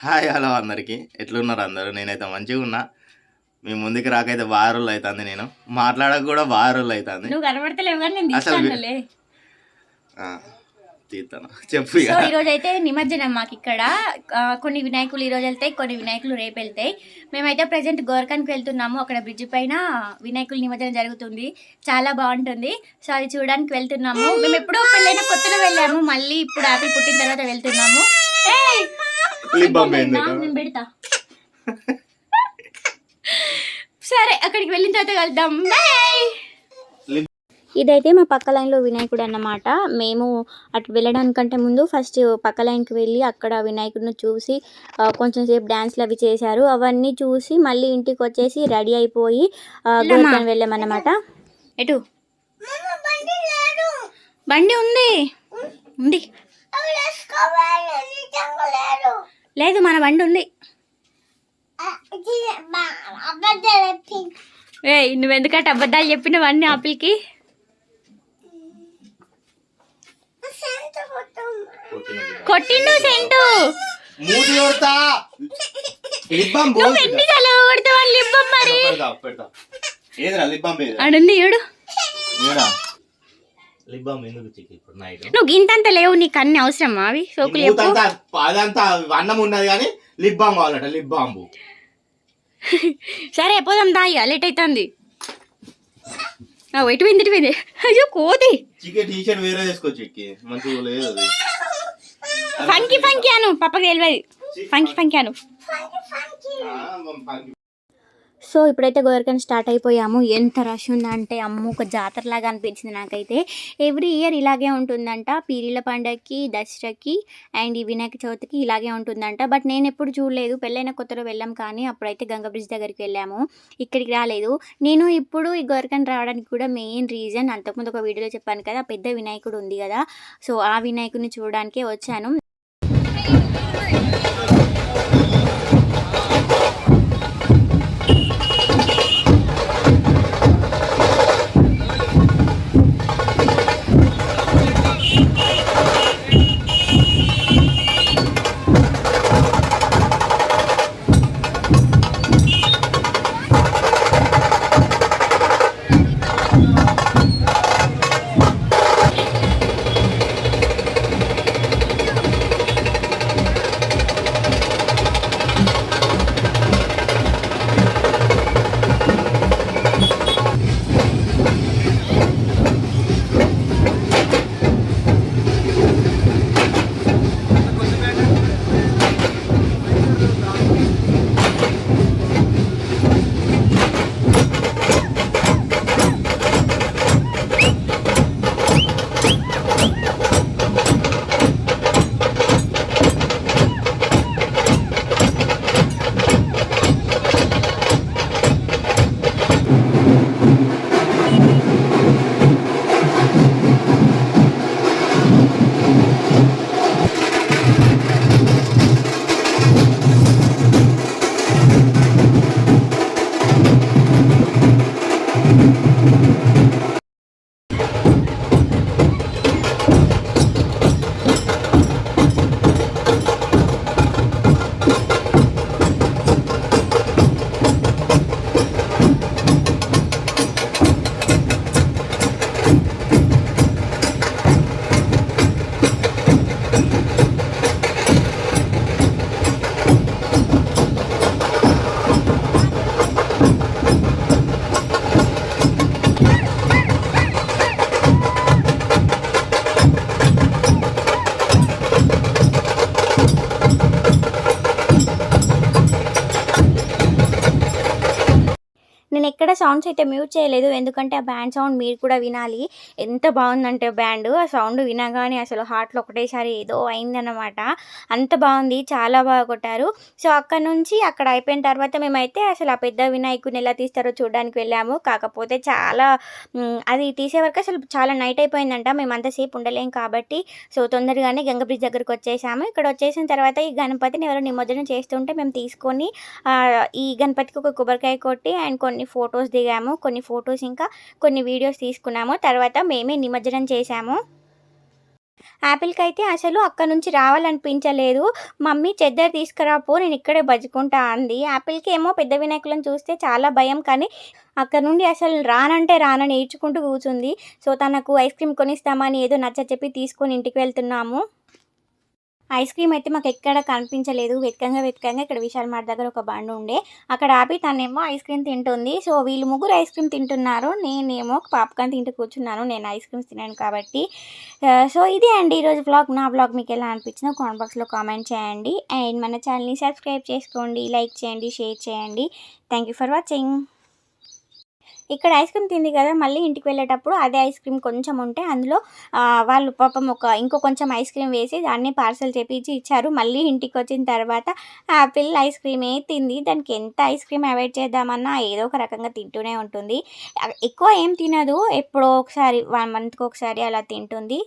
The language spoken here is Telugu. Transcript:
హాయ్! హలో అందరికి. ఎట్లున్నారు అందరూ? నేనైతే మంచిగున్నా. మీ ముందుకి రాకైతే బాగా రోజులైతాంది నేను. మాట్లాడక గూడా బాగా రోజులైతాంది. నువ్వు కనబడతలేవు గానీ నేను అసలు తీస్తానులే. ఆ! తీస్తాను. చెప్పు ఇగ. సో ఈరోజైతే నిమజ్జనం మాకిక్కడ. కొన్ని వినాయకులు ఈరోజు వెళ్తాయి, కొన్ని వినాయకులు రేపు వెళ్తాయి. మేమైతే ప్రజెంట్ గోర్ఖన్కి వెళ్తున్నాము. అక్కడ బ్రిడ్జ్ పైన వినాయకుల నిమజ్జనం జరుగుతుంది. చాలా బాగుంటుంది. సో అది చూడడానికి వెళ్తున్నాము. మేము ఎప్పుడో పెళ్ళైన కొత్తలో వెళ్ళాము. మళ్ళీ ఇప్పుడు ఆపిల్ పుట్టిన తర్వాత వెళ్తున్నాము. ఏయ్! లిప్ బామ్ ఏందట? నేను పెడతా. సరే అక్కడికి వెళ్ళిన తర్వాత కలుద్దాం. బాయ్. ఇదైతే మా పక్క లైన్లో వినాయకుడు అన్నమాట. మేము అటు వెళ్ళడానికంటే ముందు ఫస్ట్ పక్క లైన్కి వెళ్ళి అక్కడ వినాయకుడిని చూసి కొంచెం సేపు డ్యాన్స్లు అవి చేశారు. అవన్నీ చూసి మళ్ళీ ఇంటికి వచ్చేసి రెడీ అయిపోయి గోర్ఖన్ వెళ్ళామన్నమాట. ఎటు బండి ఉంది ఉంది లేదు, మన బండి ఉంది. ఏ నువ్వెందుకంటే అబద్ధాలు చెప్పినవన్నీ ఆపిల్కి. కొట్టిండు సెంటు. మూతి కొడతా. లిప్ బామ్ నువ్వు ఎన్ని సార్లు కొడతావు లిప్ బామ్ మరి? ఏదిరా లిప్ బామ్ ఏది? ఆడుంది ఏడు. ఏరా లిప్ బామ్ ఎందుకు చిక్కి ఇప్పుడు నైట్? నువ్వు గింతంత లేవు, నీకు అన్ని అవసరమా అవి సోకులు చెప్పు. అదంతా అన్నం ఉన్నది కానీ లిప్ బామ్ కావాలట. Lip bomb. సరే పోదాం దా, ఇక లేట్ అవుతుంది. ఎటు పోయింది? అయ్యో కోతి. చికెన్ టీ షర్ట్ వేరే వేసుకోవచ్చు. చిక్కి మంచిగా లేదు అది. ఫంకీ ఫంకీ అను, పప్పకి తెలియదు. ఫంకీ ఫంకీ అను. సో ఇప్పుడైతే గోర్ఖన్ స్టార్ట్ అయిపోయాము. ఎంత రష్ ఉందంటే అమ్ము, ఒక జాతరలాగా అనిపించింది నాకైతే. ఎవ్రీ ఇయర్ ఇలాగే ఉంటుందంట. పీరీల పండగకి, దసరాకి అండ్ ఈ వినాయక చవితికి ఇలాగే ఉంటుందంట. బట్ నేను ఎప్పుడు చూడలేదు. పెళ్ళైన కొత్తలో వెళ్ళాం కానీ అప్పుడైతే గంగా బ్రిడ్జ్ దగ్గరికి వెళ్ళాము. ఇక్కడికి రాలేదు. నేను ఇప్పుడు ఈ గోర్ఖన్ రావడానికి కూడా మెయిన్ రీజన్, అంతకుముందు ఒక వీడియోలో చెప్పాను కదా, పెద్ద వినాయకుడు ఉంది కదా, సో ఆ వినాయకుడిని చూడడానికే వచ్చాను. నేను ఎక్కడ సౌండ్స్ అయితే మ్యూట్ చేయలేదు, ఎందుకంటే ఆ బ్యాండ్ సౌండ్ మీరు కూడా వినాలి. ఎంత బాగుందంటే బ్యాండ్, ఆ సౌండ్ వినగానే అసలు హార్ట్లో ఒకటేసారి ఏదో అయిందన్నమాట. అంత బాగుంది, చాలా బాగా కొట్టారు. సో అక్కడ నుంచి అక్కడ అయిపోయిన తర్వాత మేమైతే అసలు ఆ పెద్ద వినాయకుని ఎలా తీస్తారో చూడడానికి వెళ్ళాము. కాకపోతే చాలా అది తీసే వరకు అసలు చాలా నైట్ అయిపోయిందంట. మేము అంతసేపు ఉండలేం కాబట్టి సో తొందరగానే గంగ బ్రిడ్జ్ దగ్గరకు వచ్చేసాము. ఇక్కడ వచ్చేసిన తర్వాత ఈ గణపతిని ఎవరో నిమజ్జనం చేస్తుంటే మేము తీసుకొని ఈ గణపతికి ఒక కొబ్బరికాయ కొట్టి అండ్ కొన్ని ఫొటోస్ దిగాము. కొన్ని ఫొటోస్ ఇంకా కొన్ని వీడియోస్ తీసుకున్నాము. తర్వాత మేమే నిమజ్జనం చేశాము. యాపిల్‌కైతే అసలు అక్కడి నుంచి రావాలనిపించలేదు. మమ్మీ చెద్దర్ తీసుకురా పో నేను ఇక్కడే బజ్జుకుంటా అంది. యాపిల్‌కేమో పెద్ద వినాయకులను చూస్తే చాలా భయం. కానీ అక్కడి నుండి అసలు రానంటే రానని ఏడ్చుకుంటూ కూర్చుంది. సో, తనకు ఐస్ క్రీమ్ కొనిస్తామని ఏదో నచ్చచెప్పి తీసుకొని ఇంటికి వెళ్తున్నాము. ఐస్ క్రీమ్ అయితే మాకెక్కడ కనిపించలేదు. వెతకంగా ఇక్కడ విశాల్ మార్ట్ దగ్గర ఒక బండుండే. అక్కడ ఆపి తనేమో ఐస్ క్రీమ్ తింటుంది. సో, వీళ్ళు ముగ్గురు ఐస్ క్రీమ్ తింటున్నారు. నేనేమో పాప్‌కార్న్ తింటూ కూర్చున్నాను. నేను ఐస్ క్రీమ్స్ తినను కాబట్టి. సో, ఇదే అండి ఈరోజు వ్లాగ్. నా వ్లాగ్ మీకెలా అనిపించిందో కామెంట్ బాక్స్‌లో కామెంట్ చేయండి. అండ్ మన ఛానల్‌ని సబ్స్క్రైబ్ చేసుకోండి, లైక్ చేయండి, షేర్ చేయండి. Thank you for watching. ఇక్కడ ఐస్ క్రీమ్ తింది కదా! మళ్ళీ ఇంటికి వెళ్ళేటప్పుడు అదే ఐస్ క్రీమ్ కొంచెం ఉంటే అందులో వాళ్ళు పాపం ఇంకో కొంచెం ఐస్ క్రీమ్ వేసి దాన్ని పార్సెల్ చేపించి ఇచ్చారు. మళ్ళీ ఇంటికొచ్చిన తర్వాత ఆపిల్ ఐస్ క్రీమే తింది. దానికి ఎంత ఐస్ క్రీమ్ అవాయిడ్ చేద్దామన్నా ఏదో ఒక రకంగా తింటూనే ఉంటుంది. ఎక్కువ ఏం తినదు. ఎప్పుడో ఒకసారి 1 మంత్‌కి ఒకసారి అలా తింటుంది.